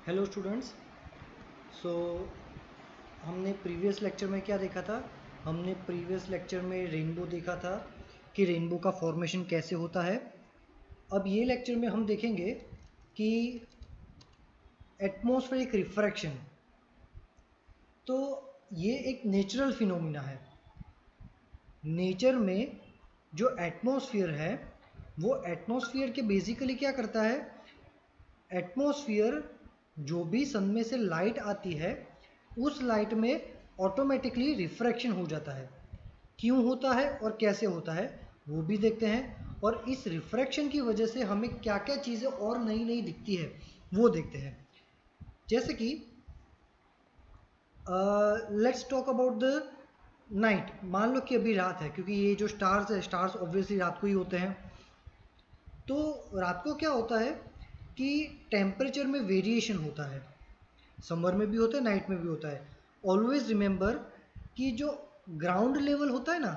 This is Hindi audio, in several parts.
Hello students. सो हमने प्रीवियस लेक्चर में क्या देखा था? हमने प्रीवियस लेक्चर में रेनबो देखा था कि रेनबो का फॉर्मेशन कैसे होता है। अब ये लेक्चर में हम देखेंगे कि एटमॉस्फेरिक रिफ्रैक्शन, तो ये एक नेचुरल फिनोमिना है। नेचर में जो एटमॉस्फेयर है वो एटमॉस्फेयर के बेसिकली क्या करता है, एटमॉस्फेयर जो भी सन में से लाइट आती है उस लाइट में ऑटोमेटिकली रिफ्रैक्शन हो जाता है। क्यों होता है और कैसे होता है वो भी देखते हैं, और इस रिफ्रैक्शन की वजह से हमें क्या क्या चीज़ें और नई नई दिखती है वो देखते हैं। जैसे कि let's talk about the night. मान लो कि अभी रात है, क्योंकि ये जो स्टार्स है, स्टार्स ऑब्वियसली रात को ही होते हैं। तो रात को क्या होता है कि टेम्परेचर में वेरिएशन होता है। समर में भी होता है, नाइट में भी होता है। ऑलवेज रिमेंबर कि जो ग्राउंड लेवल होता है ना,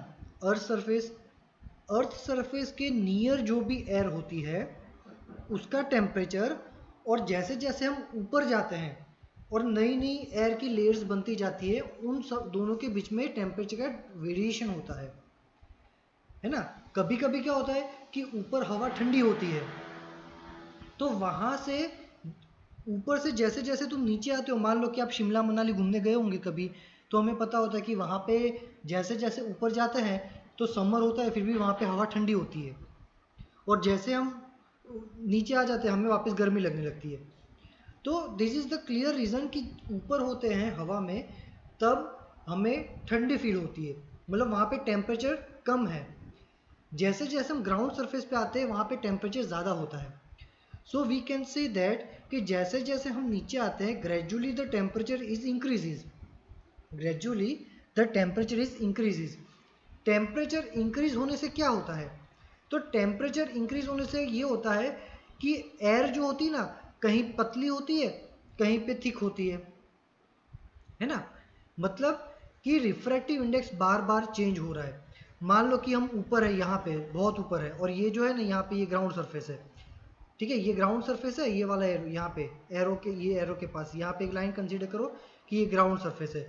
अर्थ सरफेस के नियर जो भी एयर होती है उसका टेम्परेचर, और जैसे जैसे हम ऊपर जाते हैं और नई नई एयर की लेयर्स बनती जाती है, उन सब दोनों के बीच में टेम्परेचर का वेरिएशन होता है ना। कभी कभी क्या होता है कि ऊपर हवा ठंडी होती है, तो वहाँ से ऊपर से जैसे जैसे तुम नीचे आते हो, मान लो कि आप शिमला मनाली घूमने गए होंगे कभी, तो हमें पता होता है कि वहाँ पे जैसे जैसे ऊपर जाते हैं तो समर होता है, फिर भी वहाँ पे हवा ठंडी होती है, और जैसे हम नीचे आ जाते हैं हमें वापस गर्मी लगने लगती है। तो this is the clear reason कि ऊपर होते हैं हवा में तब हमें ठंडी फील होती है, मतलब वहाँ पे टेम्परेचर कम है। जैसे जैसे हम ग्राउंड सरफेस पे आते हैं वहाँ पे टेम्परेचर ज़्यादा होता है। So we can say that कि जैसे जैसे हम नीचे आते हैं gradually the temperature is increases, gradually the temperature is increases. Temperature increase होने से क्या होता है? तो टेम्परेचर इंक्रीज होने से ये होता है कि एयर जो होती है ना, कहीं पतली होती है कहीं पे थिक होती है ना। मतलब कि रिफ्रैक्टिव इंडेक्स बार बार चेंज हो रहा है। मान लो कि हम ऊपर है, यहाँ पे बहुत ऊपर है, और ये जो है ना यहाँ पे ये ग्राउंड सरफेस है, ठीक है, ये ग्राउंड सरफेस है, ये वाला एरो यहाँ पे एरो के, ये एरो के पास यहाँ पे एक लाइन कंसीडर करो कि ये ग्राउंड सरफेस है।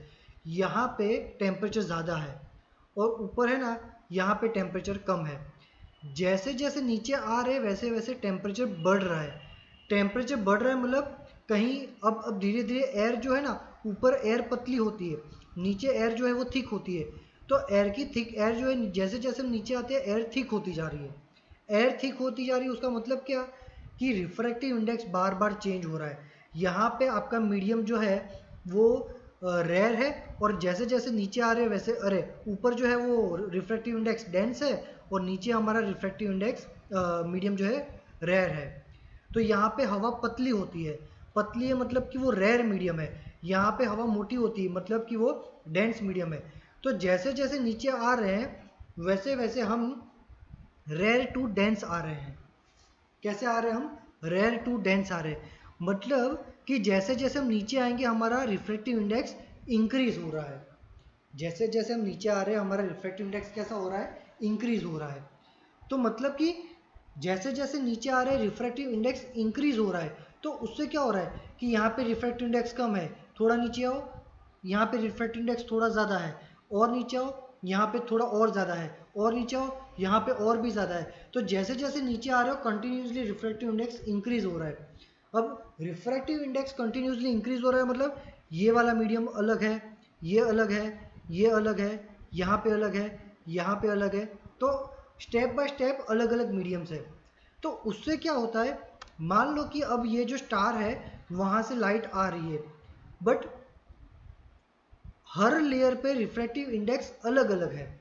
यहाँ पे टेम्परेचर ज़्यादा है और ऊपर है ना यहाँ पे टेम्परेचर कम है। जैसे जैसे नीचे आ रहे वैसे वैसे टेम्परेचर बढ़ रहा है। टेम्परेचर बढ़ रहा है मतलब कहीं अब धीरे धीरे एयर जो है ना, ऊपर एयर पतली होती है, नीचे एयर जो है वो थिक होती है। तो एयर की थिक एयर जो है, जैसे जैसे हम नीचे आते हैं एयर थिक होती जा रही है। एयर थिक होती जा रही है, उसका मतलब क्या कि रिफ्रैक्टिव इंडेक्स बार बार चेंज हो रहा है। यहाँ पे आपका मीडियम जो है वो रेयर है, और जैसे जैसे नीचे आ रहे हैं वैसे, अरे ऊपर जो है वो रिफ्रैक्टिव इंडेक्स डेंस है और नीचे हमारा रिफ्रैक्टिव इंडेक्स मीडियम जो है रेयर है। तो यहाँ पे हवा पतली होती है, पतली है मतलब कि वो रेयर मीडियम है। यहाँ पे हवा मोटी होती है मतलब कि वो डेंस मीडियम है। तो जैसे जैसे नीचे आ रहे हैं वैसे वैसे हम रेयर टू डेंस आ रहे हैं। कैसे आ रहे हैं हम? रेयर टू डेंस आ रहे हैं, मतलब कि जैसे जैसे हम नीचे आएंगे हमारा रिफ्रैक्टिव इंडेक्स इंक्रीज हो रहा है। जैसे जैसे हम नीचे आ रहे हैं हमारा रिफ्रैक्टिव इंडेक्स कैसा हो रहा है? इंक्रीज हो रहा है। तो मतलब कि जैसे जैसे नीचे आ रहे हैं रिफ्रैक्टिव इंडेक्स इंक्रीज हो रहा है, तो उससे क्या हो रहा है कि यहाँ पे रिफ्रैक्टिव इंडेक्स कम है, थोड़ा नीचे आओ यहाँ पे रिफ्रैक्टिव इंडेक्स थोड़ा ज़्यादा है, और नीचे आओ यहाँ पे थोड़ा और ज़्यादा है, और नीचे आओ यहाँ पे और भी ज़्यादा है। तो जैसे जैसे नीचे आ रहे हो कंटिन्यूसली रिफ्रैक्टिव इंडेक्स इंक्रीज हो रहा है। अब रिफ्रैक्टिव इंडेक्स कंटिन्यूसली इंक्रीज हो रहा है मतलब ये वाला मीडियम अलग है, ये अलग है, ये अलग है, यहाँ पे अलग है, यहाँ पे अलग है। तो स्टेप बाय स्टेप अलग अलग मीडियम्स है। तो उससे क्या होता है, मान लो कि अब ये जो स्टार है वहाँ से लाइट आ रही है, बट हर लेयर पे रिफ्रैक्टिव इंडेक्स अलग अलग है।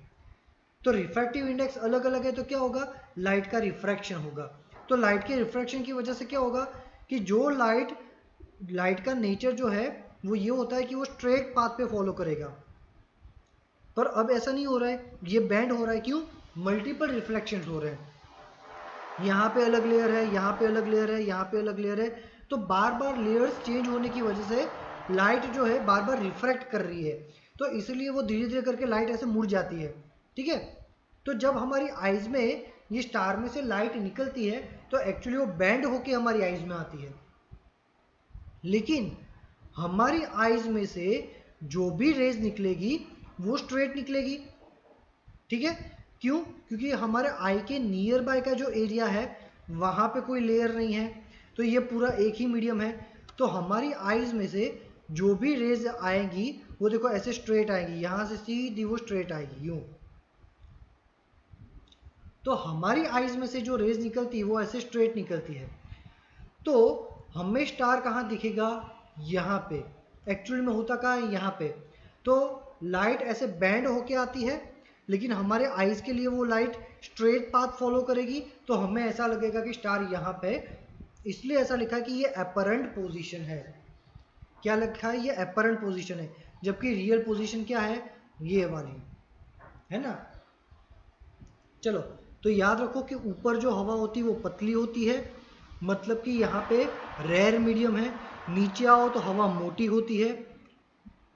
तो रिफ्रैक्टिव इंडेक्स अलग अलग है तो क्या होगा? लाइट का रिफ्रैक्शन होगा। तो लाइट के रिफ्रैक्शन की वजह से क्या होगा कि जो लाइट लाइट का नेचर जो है वो ये होता है कि वो स्ट्रेट पाथ पे फॉलो करेगा, पर अब ऐसा नहीं हो रहा है, ये बैंड हो रहा है। क्यों? मल्टीपल रिफ्लेक्शंस हो रहे हैं, यहाँ पे अलग लेयर है, यहाँ पे अलग लेयर है, यहाँ पे अलग लेयर है। तो बार बार लेयर्स चेंज होने की वजह से लाइट जो है बार बार रिफ्रैक्ट कर रही है, तो इसलिए वो धीरे धीरे करके लाइट ऐसे मुड़ जाती है। ठीक है, तो जब हमारी आइज में ये स्टार में से लाइट निकलती है तो एक्चुअली वो बैंड होके हमारी आइज में आती है। लेकिन हमारी आईज में से जो भी रेज निकलेगी वो स्ट्रेट निकलेगी। ठीक है, क्यों? क्योंकि हमारे आई के नियर बाय का जो एरिया है वहां पे कोई लेयर नहीं है, तो ये पूरा एक ही मीडियम है। तो हमारी आईज में से जो भी रेज आएंगी वो देखो ऐसे स्ट्रेट आएंगी, यहां से सीधी वो स्ट्रेट आएगी यूं। तो हमारी आईज में से जो रेज निकलती है वो ऐसे स्ट्रेट निकलती है। तो हमें स्टार कहाँ दिखेगा? यहाँ पे। एक्चुअल में होता कहाँ है? यहाँ पे। तो लाइट ऐसे बैंड होके आती है, लेकिन हमारे आईज के लिए वो लाइट स्ट्रेट पाथ फॉलो करेगी, तो हमें ऐसा लगेगा कि स्टार यहाँ पे। इसलिए ऐसा लिखा है कि ये अपरेंट पोजीशन है। क्या लिखा है? ये अपरेंट पोजीशन है, जबकि रियल पोजीशन क्या है? ये वाली है ना। चलो, तो याद रखो कि ऊपर जो हवा होती है वो पतली होती है, मतलब कि यहाँ पे रेयर मीडियम है। नीचे आओ तो हवा मोटी होती है,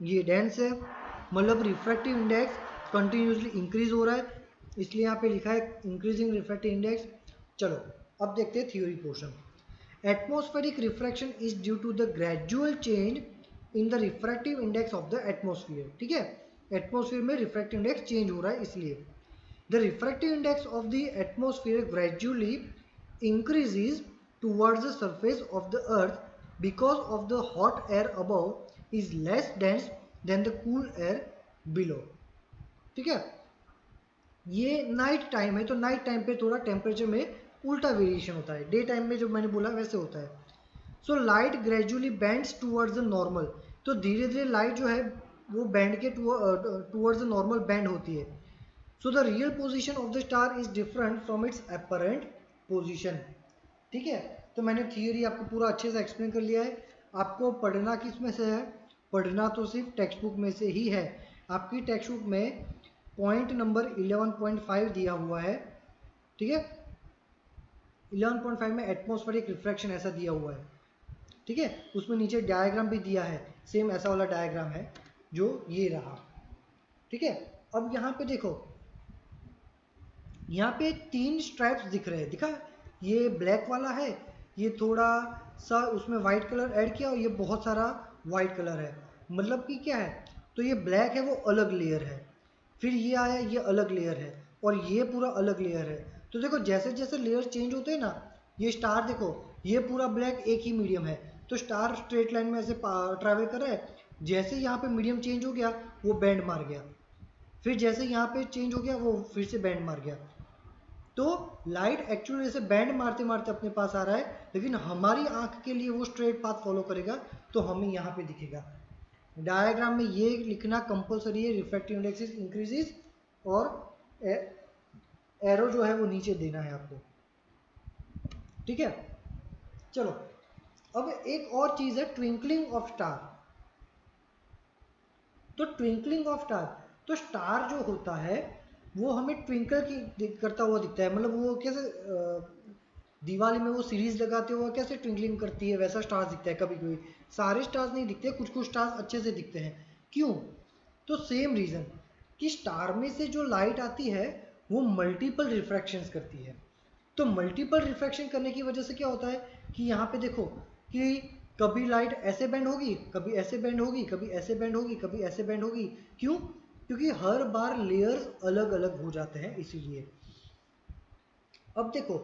ये डेंस है। मतलब रिफ्रैक्टिव इंडेक्स कंटिन्यूसली इंक्रीज हो रहा है, इसलिए यहाँ पे लिखा है इंक्रीजिंग रिफ्रैक्टिव इंडेक्स। चलो अब देखते हैं theory portion. Atmospheric refraction is due to the gradual change in the refractive index of the atmosphere. ठीक है, एटमॉस्फेयर में रिफ्रैक्टिव इंडेक्स चेंज हो रहा है इसलिए। The refractive index of the atmosphere gradually increases towards the surface of the earth because of the hot air above is less dense than the cool air below. ठीक है, ये नाइट टाइम है, तो नाइट टाइम पे थोड़ा टेम्परेचर में उल्टा वेरिएशन होता है, डे टाइम में जो मैंने बोला वैसे होता है। So light gradually bands towards the normal, तो धीरे धीरे लाइट जो है वो बैंड के टूवर्ड्स द नॉर्मल बैंड होती है। So the real position of the star is different from its apparent position. ठीक है, तो मैंने थियोरी आपको पूरा अच्छे से एक्सप्लेन कर लिया है। आपको पढ़ना किस में से है? पढ़ना तो सिर्फ टेक्स्ट बुक में से ही है। आपकी टेक्स्ट बुक में पॉइंट नंबर 11.5 दिया हुआ है। ठीक है, 11.5 में एटमॉस्फेरिक रिफ्रैक्शन ऐसा दिया हुआ है। ठीक है, उसमें नीचे डायग्राम भी दिया है, सेम ऐसा वाला डायग्राम है जो ये रहा। ठीक है, अब यहाँ पे देखो, यहाँ पे 3 स्ट्राइप्स दिख रहे हैं, दिखा? ये ब्लैक वाला है, ये थोड़ा सा उसमें वाइट कलर ऐड किया और ये बहुत सारा वाइट कलर है। मतलब कि क्या है? तो ये ब्लैक है वो अलग लेयर है, फिर ये आया ये अलग लेयर है, और ये पूरा अलग लेयर है। तो देखो जैसे जैसे लेयर चेंज होते हैं ना, ये स्टार देखो ये पूरा ब्लैक एक ही मीडियम है, तो स्टार स्ट्रेट लाइन में ऐसे ट्रैवल कर रहा है। जैसे यहाँ पे मीडियम चेंज हो गया वो बैंड मार गया, फिर जैसे यहाँ पे चेंज हो गया वो फिर से बैंड मार गया। तो लाइट एक्चुअली जैसे बैंड मारते मारते अपने पास आ रहा है, लेकिन हमारी आंख के लिए वो स्ट्रेट पाथ फॉलो करेगा, तो हमें यहाँ पे दिखेगा। डायग्राम में ये लिखना कंपलसरी है, रिफ्रैक्टिव इंडेक्स इंक्रीजेस, और एरो जो है वो नीचे देना है आपको। ठीक है, चलो अब एक और चीज है ट्विंकलिंग ऑफ स्टार। तो ट्विंकलिंग ऑफ स्टार, तो स्टार जो होता है वो हमें ट्विंकल की करता हुआ दिखता है। मतलब वो कैसे दिवाली में वो सीरीज लगाते हुए कैसे ट्विंकलिंग करती है वैसा स्टार्स दिखता है कभी कभी। सारे स्टार्स नहीं दिखते, कुछ कुछ स्टार्स अच्छे से दिखते हैं। क्यों? तो सेम रीजन कि स्टार में से जो लाइट आती है वो मल्टीपल रिफ्रैक्शंस करती है। तो मल्टीपल रिफ्रैक्शन करने की वजह से क्या होता है कि यहाँ पे देखो कि कभी लाइट ऐसे बेंड होगी, कभी ऐसे बेंड होगी, कभी ऐसे बेंड होगी, कभी ऐसे बेंड होगी। क्यों? क्योंकि हर बार लेयर्स अलग अलग हो जाते हैं इसीलिए। अब देखो,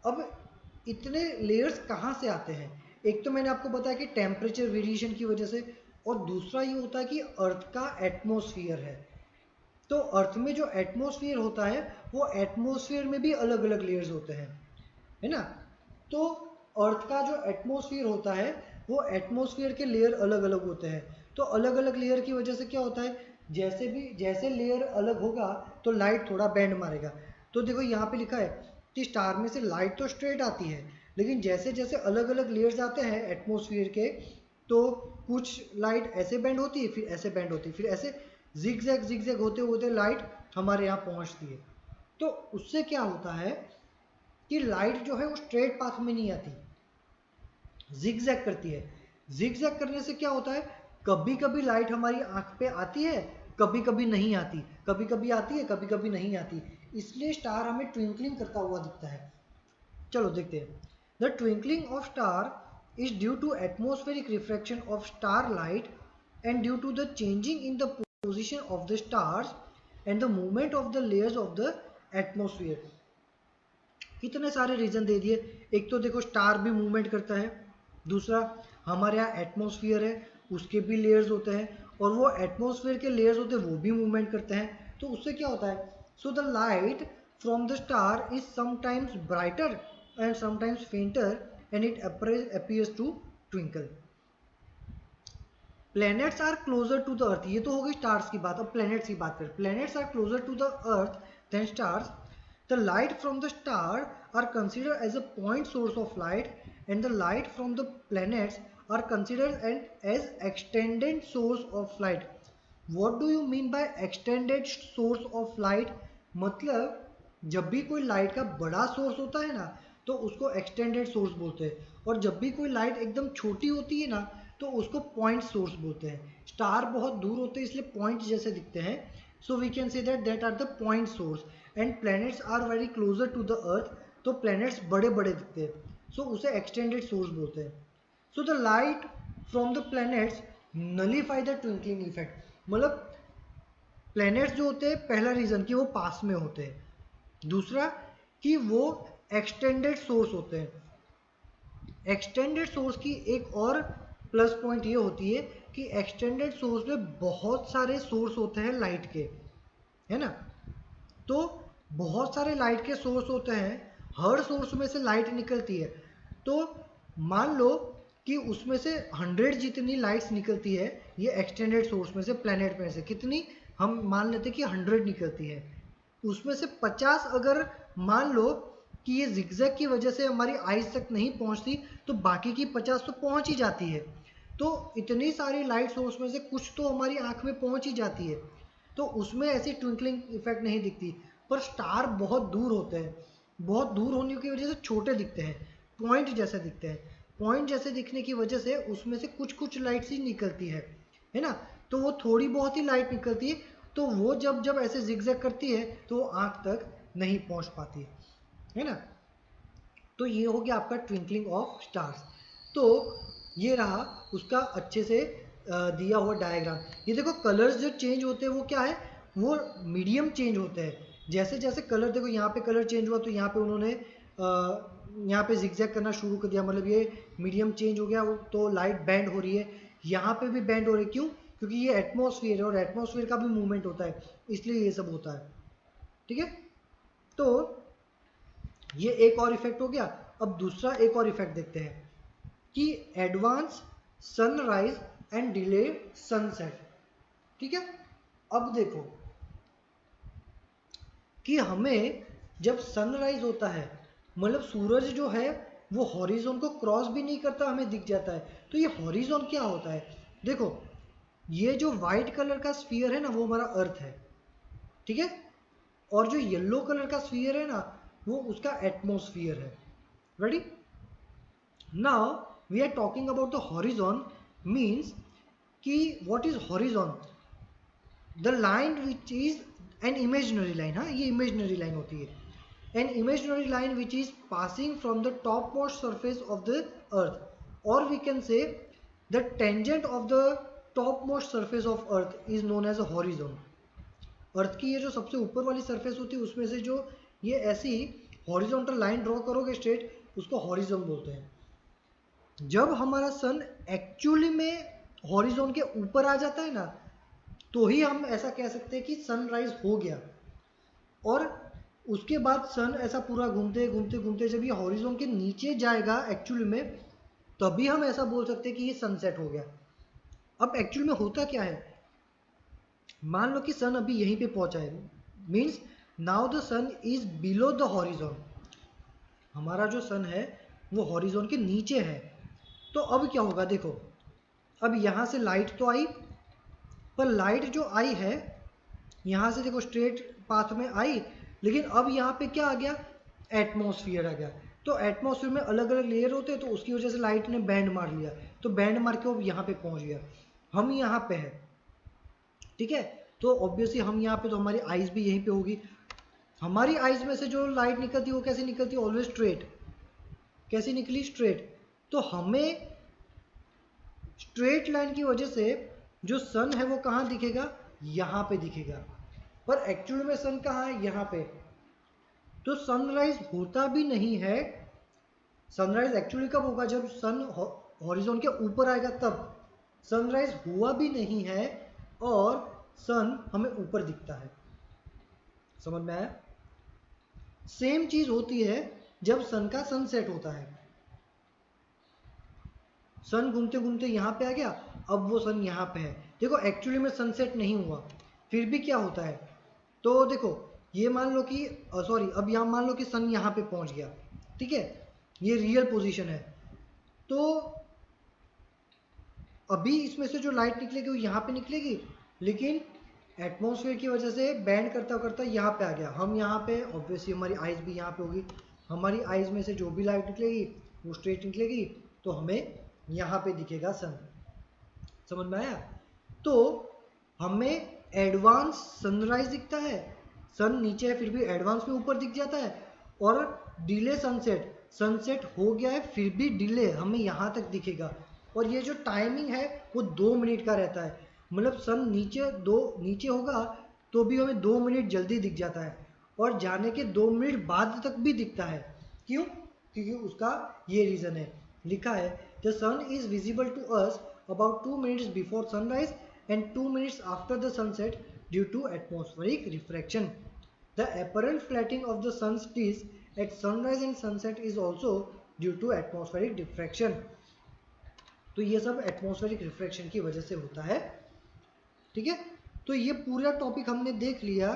अब इतने लेयर्स कहाँ से आते हैं? एक तो मैंने आपको बताया कि टेम्परेचर वेरिएशन की वजह से, और दूसरा ये होता है कि अर्थ का एटमॉस्फेयर है। तो अर्थ में जो एटमॉस्फेयर होता है वो एटमॉस्फेयर में भी अलग अलग लेयर्स होते हैं, है ना। तो अर्थ का जो एटमॉस्फेयर होता है वो एटमॉस्फेयर के लेयर अलग अलग होते हैं। तो अलग अलग लेयर की वजह से क्या होता है, जैसे लेयर अलग होगा तो लाइट थोड़ा बैंड मारेगा। तो देखो यहाँ पे लिखा है कि स्टार में से लाइट तो स्ट्रेट आती है, लेकिन जैसे जैसे अलग अलग लेयर्स आते हैं एटमॉस्फेयर के, तो कुछ लाइट ऐसे बैंड होती है, फिर ऐसे बैंड होती है, फिर ऐसे जिगजैग होते होते लाइट हमारे यहाँ पहुँचती है। तो उससे क्या होता है कि लाइट जो है वो स्ट्रेट पाथ में नहीं आती, जिगजैग करती है। जिगजैग करने से क्या होता है, कभी कभी लाइट हमारी आंख पे आती है, कभी कभी नहीं आती, कभी कभी आती है, कभी कभी नहीं आती। इसलिए स्टार हमें ट्विंकलिंग करता हुआ दिखता है। चलो देखते हैं। The twinkling of star is due to atmospheric refraction of starlight and due to the changing in the position of the stars and the movement of the layers of the atmosphere. कितने सारे रीजन दे दिए. एक तो देखो स्टार भी मूवमेंट करता है, दूसरा हमारे यहाँ एटमॉस्फेयर है उसके भी लेयर्स होते हैं, और वो एटमॉस्फेयर के लेयर्स होते हैं वो भी मूवमेंट करते हैं. तो उससे क्या होता है, so the light from the star is sometimes brighter and sometimes fainter and it appears to twinkle. Planets are closer to the earth, ये तो हो गई स्टार्स की बात. अब प्लैनेट्स की बात करें. Planets are closer to the earth than stars. The light from the star are considered as a point source of light and the light from the planets are considered as extended source of light. What do you mean by extended source of light? मतलब जब भी कोई लाइट का बड़ा सोर्स होता है ना तो उसको एक्सटेंडेड सोर्स बोलते हैं, और जब भी कोई लाइट एकदम छोटी होती है ना तो उसको पॉइंट सोर्स बोलते हैं. स्टार बहुत दूर होते हैं इसलिए पॉइंट जैसे दिखते हैं, so we can say that are the point source and planets are very closer to the earth, तो planets बड़े बड़े दिखते हैं, so उसे extended source बोलते हैं. so the light from the planets nullify the twinkling effect. मतलब planets जो होते हैं, पहला रीजन कि वो पास में होते हैं, दूसरा कि वो extended source होते हैं. एक्सटेंडेड सोर्स की एक और प्लस पॉइंट ये होती है कि एक्सटेंडेड सोर्स में बहुत सारे सोर्स होते हैं लाइट के, है ना. तो बहुत सारे लाइट के सोर्स होते हैं, हर सोर्स में से लाइट निकलती है. तो मान लो कि उसमें से 100 जितनी लाइट्स निकलती है ये एक्सटेंडेड सोर्स में से, प्लैनेट में से कितनी, हम मान लेते कि 100 निकलती है. उसमें से 50 अगर मान लो कि ये जिगजैग की वजह से हमारी आइज तक नहीं पहुंचती, तो बाकी की 50 तो पहुंच ही जाती है. तो इतनी सारी लाइट सोर्स में से कुछ तो हमारी आंख में पहुंच ही जाती है, तो उसमें ऐसी ट्विंकलिंग इफेक्ट नहीं दिखती. पर स्टार बहुत दूर होते हैं, बहुत दूर होने की वजह से छोटे दिखते हैं, पॉइंट जैसे दिखते हैं. पॉइंट जैसे दिखने की वजह से उसमें से कुछ कुछ लाइट्स ही निकलती है ना. तो वो थोड़ी बहुत ही लाइट निकलती है, तो वो जब जब ऐसे जिगजैग करती है तो वो आँख तक नहीं पहुँच पाती है ना. तो ये हो गया आपका ट्विंकलिंग ऑफ स्टार्स. तो ये रहा उसका अच्छे से दिया हुआ डायग्राम. ये देखो कलर्स जो चेंज होते हैं वो क्या है, वो मीडियम चेंज होते हैं. जैसे जैसे कलर देखो यहाँ पे कलर चेंज हुआ तो यहाँ पे उन्होंने यहाँ पे जिगजैग करना शुरू कर दिया, मतलब ये मीडियम चेंज हो गया तो लाइट बैंड हो रही है. यहाँ पे भी बैंड हो रही है, क्यों, क्योंकि ये एटमॉस्फेयर है और एटमॉस्फेयर का भी मूवमेंट होता है, इसलिए ये सब होता है. ठीक है, तो ये एक और इफेक्ट हो गया. अब दूसरा एक और इफेक्ट देखते हैं कि advance sunrise and delay sunset. ठीक है, अब देखो कि हमें जब सनराइज होता है, मतलब सूरज जो है वो हॉरिजॉन को क्रॉस भी नहीं करता, हमें दिख जाता है. तो ये हॉरिजॉन क्या होता है, देखो ये जो वाइट कलर का स्फीयर है ना वो हमारा अर्थ है, ठीक है, और जो येलो कलर का स्फीयर है ना वो उसका एटमॉस्फियर है. Ready, now we are talking about the horizon. Means कि what is horizon, the line which is an imaginary line. हाँ, ये इमेजिनरी लाइन होती है. An imaginary line which is passing from the top most surface of the earth, और we can say the tangent of the top most surface of earth is known as a horizon. Earth की ये जो सबसे ऊपर वाली सरफेस होती है उसमें से जो ये ऐसी हॉरिजॉन्टल लाइन ड्रॉ करोगे स्ट्रेट, उसको हॉरिजॉन बोलते हैं. जब हमारा सन एक्चुअली में हॉरिजॉन के ऊपर आ जाता है ना तो ही हम ऐसा कह सकते हैं कि सनराइज हो गया. और उसके बाद सन ऐसा पूरा घूमते घूमते घूमते जब ये हॉरिजॉन के नीचे जाएगा एक्चुअली में, तभी हम ऐसा बोल सकते हैं कि ये सनसेट हो गया. अब एक्चुअली में होता क्या है, मान लो कि सन अभी यहीं पे पहुंचा है, means now the sun is below the horizon. हमारा जो सन है वो हॉरिजॉन के नीचे है. तो अब क्या होगा, देखो अब यहाँ से लाइट तो आई, पर लाइट जो आई है यहाँ से देखो स्ट्रेट पाथ में आई, लेकिन अब यहाँ पे क्या आ गया, एटमॉस्फेयर आ गया. तो एटमॉस्फेयर में अलग अलग लेयर होते हैं, तो उसकी वजह से लाइट ने बैंड मार लिया, तो बैंड मार के वो यहाँ पे पहुँच गया. हम यहाँ पे है, ठीक है, तो ऑब्वियसली हम यहाँ पे, तो हमारी आइज भी यहीं पे होगी. हमारी आइज में से जो लाइट निकलती है वो कैसे निकलती है, ऑलवेज स्ट्रेट. कैसी निकली, स्ट्रेट. तो हमें स्ट्रेट लाइन की वजह से जो सन है वो कहाँ दिखेगा, यहाँ पे दिखेगा, पर एक्चुअल में सन कहाँ है, यहाँ पे। तो सनराइज होता भी नहीं है। सनराइज एक्चुअली कब होगा, जब सन हॉरिजॉन के ऊपर आएगा तब। सनराइज हुआ भी नहीं है और सन हमें ऊपर दिखता है। समझ में आया? सेम चीज होती है जब सन का सनसेट होता है। सन घूमते घूमते यहाँ पे आ गया, अब वो सन यहाँ पे है। देखो एक्चुअली में सनसेट नहीं हुआ, फिर भी क्या होता है, तो देखो ये मान लो कि सॉरी, अब यहाँ मान लो कि सन यहाँ पे पहुँच गया, ठीक है, ये रियल पोजीशन है। तो अभी इसमें से जो लाइट निकलेगी वो यहाँ पे निकलेगी, लेकिन एटमॉस्फेयर की वजह से बैंड करता करता यहाँ पे आ गया। हम यहाँ पे, ऑब्वियसली हमारी आइज़ भी यहाँ पे होगी, हमारी आइज़ में से जो भी लाइट निकलेगी वो स्ट्रेट निकलेगी, तो हमें यहाँ पे दिखेगा सन। समझ में आया? तो हमें एडवांस सनराइज दिखता है, सन नीचे है फिर भी एडवांस में ऊपर दिख जाता है, और डिले सनसेट, सनसेट हो गया है फिर भी डिले हमें यहाँ तक दिखेगा। और ये जो टाइमिंग है वो 2 मिनट का रहता है, मतलब सन नीचे होगा तो भी हमें 2 मिनट जल्दी दिख जाता है, और जाने के 2 मिनट बाद तक भी दिखता है। क्यों? क्योंकि उसका ये रीज़न है, लिखा है the sun is visible to us about 2 minutes before sunrise and 2 minutes after the sunset due to atmospheric refraction. The apparent flattening of the sun's disk at sunrise and sunset is also due to atmospheric diffraction. तो ये सब एटमॉस्फेरिक रिफ्रैक्शन की वजह से होता है। ठीक है, तो ये पूरा टॉपिक हमने देख लिया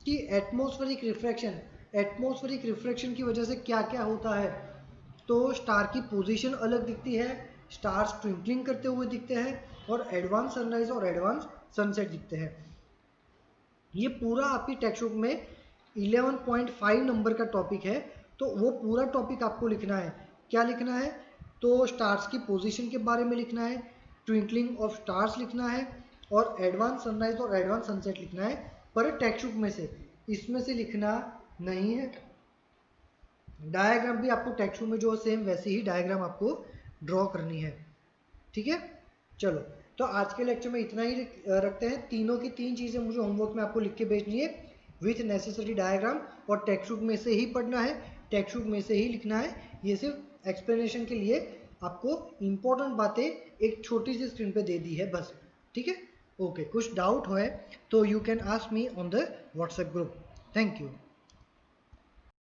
कि एटमॉस्फेरिक रिफ्रैक्शन की वजह से क्या क्या होता है। तो स्टार की पोजीशन अलग दिखती है, स्टार्स ट्विंकलिंग करते हुए दिखते हैं, और एडवांस सनराइज और एडवांस सनसेट दिखते हैं। ये पूरा आपकी टेक्स्ट बुक में 11.5 नंबर का टॉपिक है, तो वो पूरा टॉपिक आपको लिखना है। क्या लिखना है? तो स्टार्स की पोजीशन के बारे में लिखना है, ट्विंकलिंग ऑफ स्टार्स लिखना है, और एडवांस सनराइज और एडवांस सनसेट लिखना है। पर टेक्स्ट बुक में से, इसमें से लिखना नहीं है। डायग्राम भी आपको टेक्स्ट बुक में जो सेम वैसे ही डायग्राम आपको ड्रॉ करनी है। ठीक है, चलो तो आज के लेक्चर में इतना ही रखते हैं। तीनों की तीन चीज़ें मुझे होमवर्क में आपको लिख के भेजनी है विथ नेसेसरी डायग्राम, और टेक्स्ट बुक में से ही पढ़ना है, टेक्स्ट बुक में से ही लिखना है। ये सिर्फ एक्सप्लेनेशन के लिए आपको इंपॉर्टेंट बातें एक छोटी सी स्क्रीन पे दे दी है बस। ठीक है, ओके, कुछ डाउट हो तो you can ask me on the WhatsApp group. Thank you.